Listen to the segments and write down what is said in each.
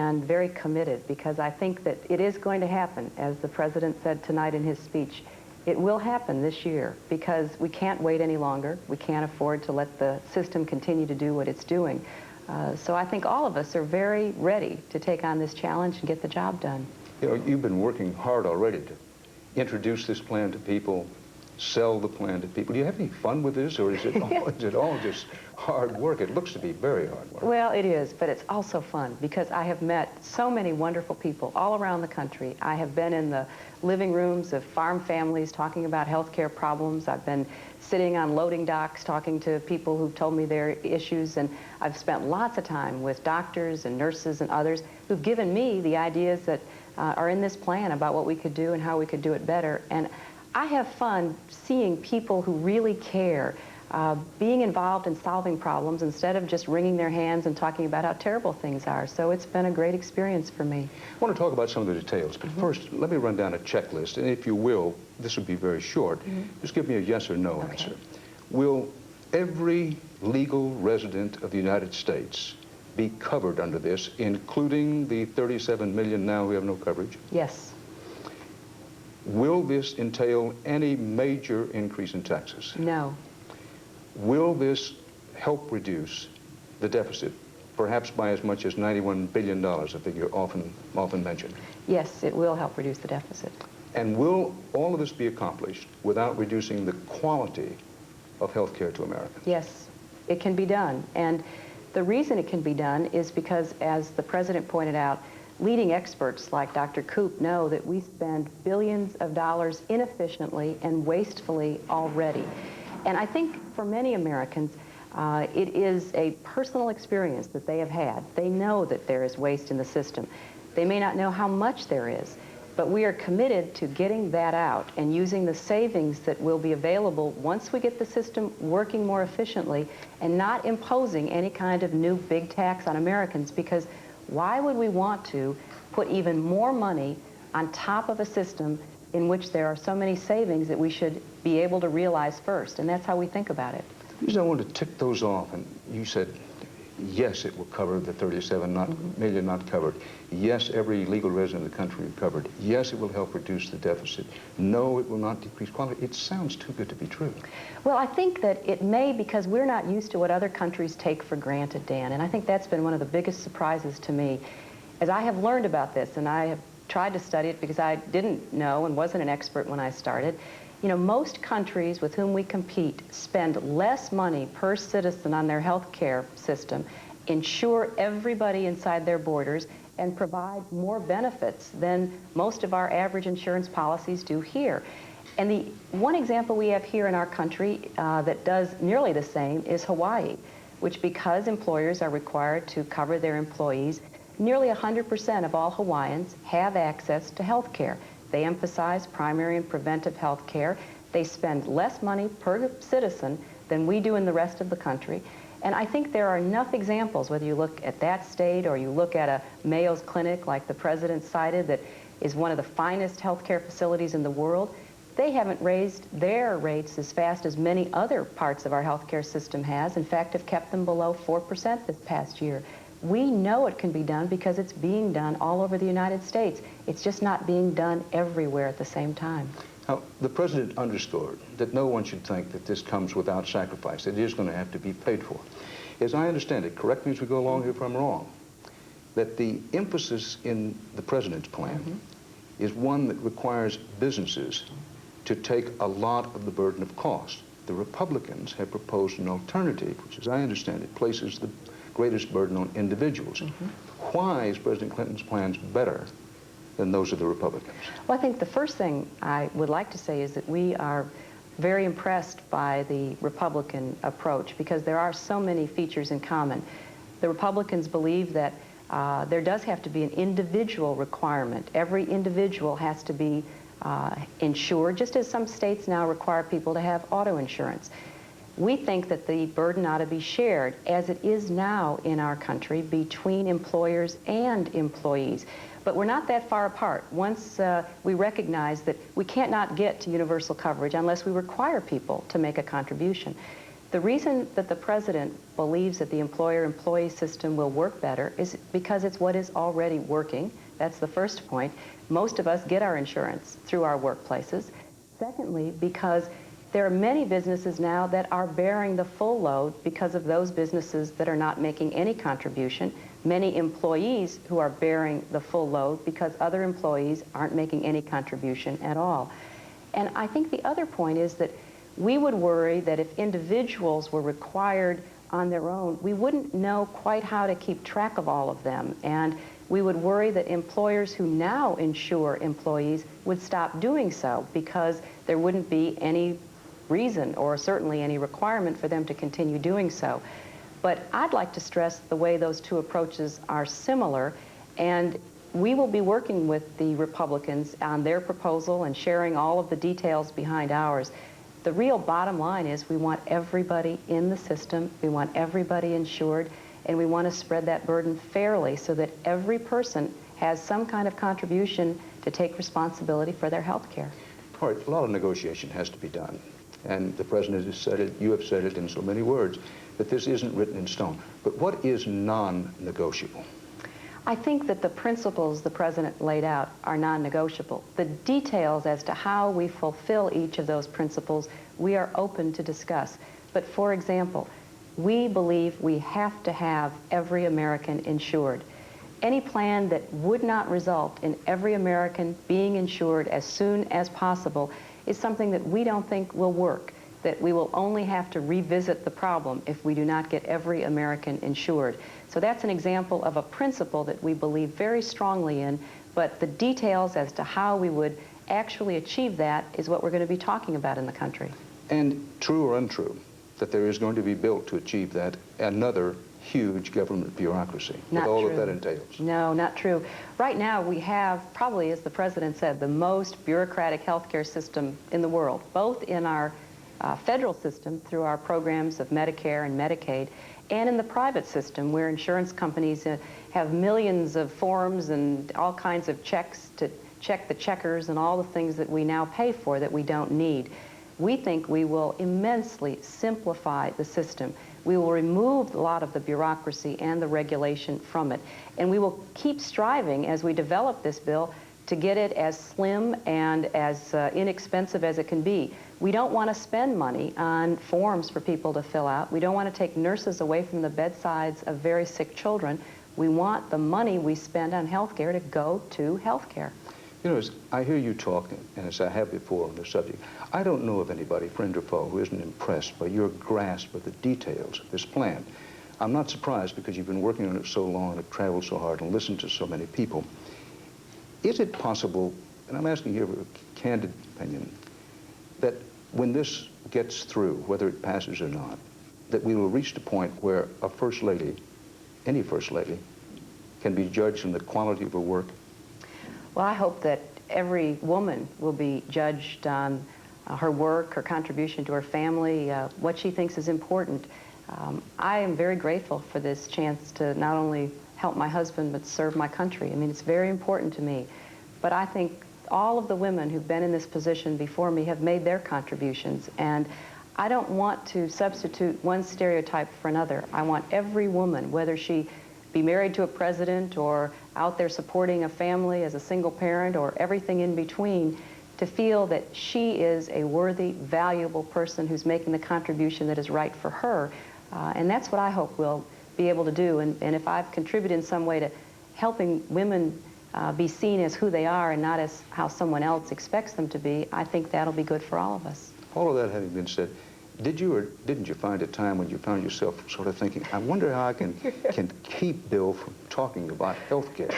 and very committed, because I think that it is going to happen, as the President said tonight in his speech. It will happen this year, because we can't wait any longer. We can't afford to let the system continue to do what it's doing. So I think all of us are very ready to take on this challenge and get the job done. You know, you've been working hard already to introduce this plan to people, sell the plan to people. Do you have any fun with this, or is it all just hard work? It looks to be very hard work. Well, it is, but it's also fun, because I have met so many wonderful people all around the country. I have been in the living rooms of farm families talking about healthcare problems. I've been sitting on loading docks talking to people who've told me their issues, and I've spent lots of time with doctors and nurses and others who've given me the ideas that are in this plan about what we could do and how we could do it better. And I have fun seeing people who really care, being involved in solving problems instead of just wringing their hands and talking about how terrible things are. So it's been a great experience for me. I want to talk about some of the details, but first, let me run down a checklist, and if you will, this would be very short. Just give me a yes or no answer. Will every legal resident of the United States be covered under this, including the 37 million now who have no coverage? Yes. Will this entail any major increase in taxes? No. Will this help reduce the deficit, perhaps by as much as $91 billion, a figure often mentioned? Yes, it will help reduce the deficit. And will all of this be accomplished without reducing the quality of health care to Americans? Yes, it can be done. And the reason it can be done is because, as the President pointed out, leading experts like Dr. Koop know that we spend billions of dollars inefficiently and wastefully already. And I think for many Americans, it is a personal experience that they have had. They know that there is waste in the system. They may not know how much there is, but we are committed to getting that out and using the savings that will be available once we get the system working more efficiently, and not imposing any kind of new big tax on Americans, because why would we want to put even more money on top of a system in which there are so many savings that we should be able to realize first? And that's how we think about it. The reason I wanted to tick those off, and you said, yes, it will cover the 37 million not covered. Yes, every legal resident of the country is covered. Yes, it will help reduce the deficit. No, it will not decrease quality. It sounds too good to be true. Well, I think that it may, because we're not used to what other countries take for granted, Dan, and I think that's been one of the biggest surprises to me. As I have learned about this, and I have tried to study it because I didn't know and wasn't an expert when I started, you know, most countries with whom we compete spend less money per citizen on their health care system, insure everybody inside their borders, and provide more benefits than most of our average insurance policies do here. And the one example we have here in our country that does nearly the same is Hawaii, which, because employers are required to cover their employees, nearly 100% of all Hawaiians have access to health care. They emphasize primary and preventive health care. They spend less money per citizen than we do in the rest of the country. And I think there are enough examples, whether you look at that state or you look at a Mayo's Clinic like the President cited, that is one of the finest healthcare facilities in the world. They haven't raised their rates as fast as many other parts of our healthcare system has. In fact, have kept them below 4% this past year. We know it can be done because it's being done all over the United States. It's just not being done everywhere at the same time. Now, the President underscored that no one should think that this comes without sacrifice. It is going to have to be paid for. As I understand it, correct me as we go along here if I'm wrong, that the emphasis in the President's plan is one that requires businesses to take a lot of the burden of cost. The Republicans have proposed an alternative, which, as I understand it, places the greatest burden on individuals. Why is President Clinton's plans better than those of the Republicans? Well, I think the first thing I would like to say is that we are very impressed by the Republican approach, because there are so many features in common. The Republicans believe that there does have to be an individual requirement. Every individual has to be insured, just as some states now require people to have auto insurance. We think that the burden ought to be shared, as it is now in our country, between employers and employees. But we're not that far apart. Once we recognize that we can't not get to universal coverage unless we require people to make a contribution. The reason that the President believes that the employer-employee system will work better is because it's what is already working. That's the first point. Most of us get our insurance through our workplaces. Secondly, because there are many businesses now that are bearing the full load because of those businesses that are not making any contribution. Many employees who are bearing the full load because other employees aren't making any contribution at all. And I think the other point is that we would worry that if individuals were required on their own, we wouldn't know quite how to keep track of all of them. And we would worry that employers who now insure employees would stop doing so because there wouldn't be any reason or certainly any requirement for them to continue doing so. But I'd like to stress the way those two approaches are similar, and we will be working with the Republicans on their proposal and sharing all of the details behind ours. The real bottom line is we want everybody in the system, we want everybody insured, and we want to spread that burden fairly so that every person has some kind of contribution to take responsibility for their health care. All right, a lot of negotiation has to be done. And the President has said it, you have said it in so many words, that this isn't written in stone. But what is non-negotiable? I think that the principles the President laid out are non-negotiable. The details as to how we fulfill each of those principles, we are open to discuss. But for example, we believe we have to have every American insured. Any plan that would not result in every American being insured as soon as possible is something that we don't think will work, that we will only have to revisit the problem if we do not get every American insured. So that's an example of a principle that we believe very strongly in, but the details as to how we would actually achieve that is what we're going to be talking about in the country. And true or untrue, that there is going to be built to achieve that another huge government bureaucracy with all that that entails. No, not true. Right now we have probably, as the President said, the most bureaucratic healthcare system in the world, both in our federal system through our programs of Medicare and Medicaid, and in the private system where insurance companies have millions of forms and all kinds of checks to check the checkers and all the things that we now pay for that we don't need. We think we will immensely simplify the system. We will remove a lot of the bureaucracy and the regulation from it. And we will keep striving as we develop this bill to get it as slim and as inexpensive as it can be. We don't want to spend money on forms for people to fill out. We don't want to take nurses away from the bedsides of very sick children. We want the money we spend on health care to go to health care. You know, as I hear you talking, and as I have before on the subject, I don't know of anybody, friend or foe, who isn't impressed by your grasp of the details of this plan. I'm not surprised because you've been working on it so long and have traveled so hard and listened to so many people. Is it possible, and I'm asking here for a candid opinion, that when this gets through, whether it passes or not, that we will reach the point where a first lady, any first lady, can be judged on the quality of her work? Well, I hope that every woman will be judged on her work, her contribution to her family, what she thinks is important. I am very grateful for this chance to not only help my husband, but serve my country. I mean, it's very important to me. But I think all of the women who've been in this position before me have made their contributions. And I don't want to substitute one stereotype for another. I want every woman, whether she be married to a president or out there supporting a family as a single parent or everything in between, to feel that she is a worthy, valuable person who's making the contribution that is right for her. And that's what I hope we'll be able to do. And if I've contributed in some way to helping women be seen as who they are and not as how someone else expects them to be, I think that'll be good for all of us. All of that having been said, did you or didn't you find a time when you found yourself sort of thinking, I wonder how I can keep Bill from talking about health care?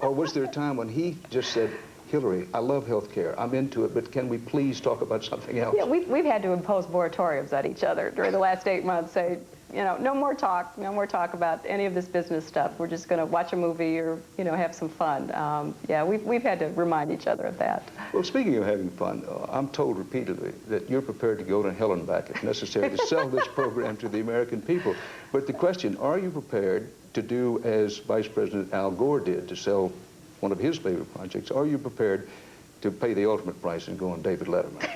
Or was there a time when he just said, Hillary, I love health care, I'm into it, but can we please talk about something else? Yeah, we've had to impose moratoriums on each other during the last 8 months, say, you know, no more talk about any of this business stuff. We're just going to watch a movie or, you know, have some fun. Yeah, we've had to remind each other of that. Well, speaking of having fun, I'm told repeatedly that you're prepared to go to hell and back if necessary to sell this program to the American people. But the question, are you prepared to do as Vice President Al Gore did to sell one of his favorite projects? Are you prepared to pay the ultimate price and go on David Letterman?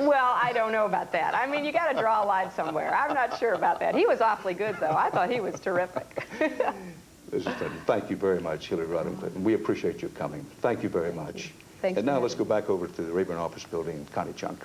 Well, I don't know about that. I mean, you got to draw a line somewhere. I'm not sure about that. He was awfully good, though. I thought he was terrific. Mrs. Clinton, thank you very much, Hillary Rodham Clinton. We appreciate your coming. Thank you very much. Thanks And now for let's go having me. back over to the Rayburn office building in Connie Chung.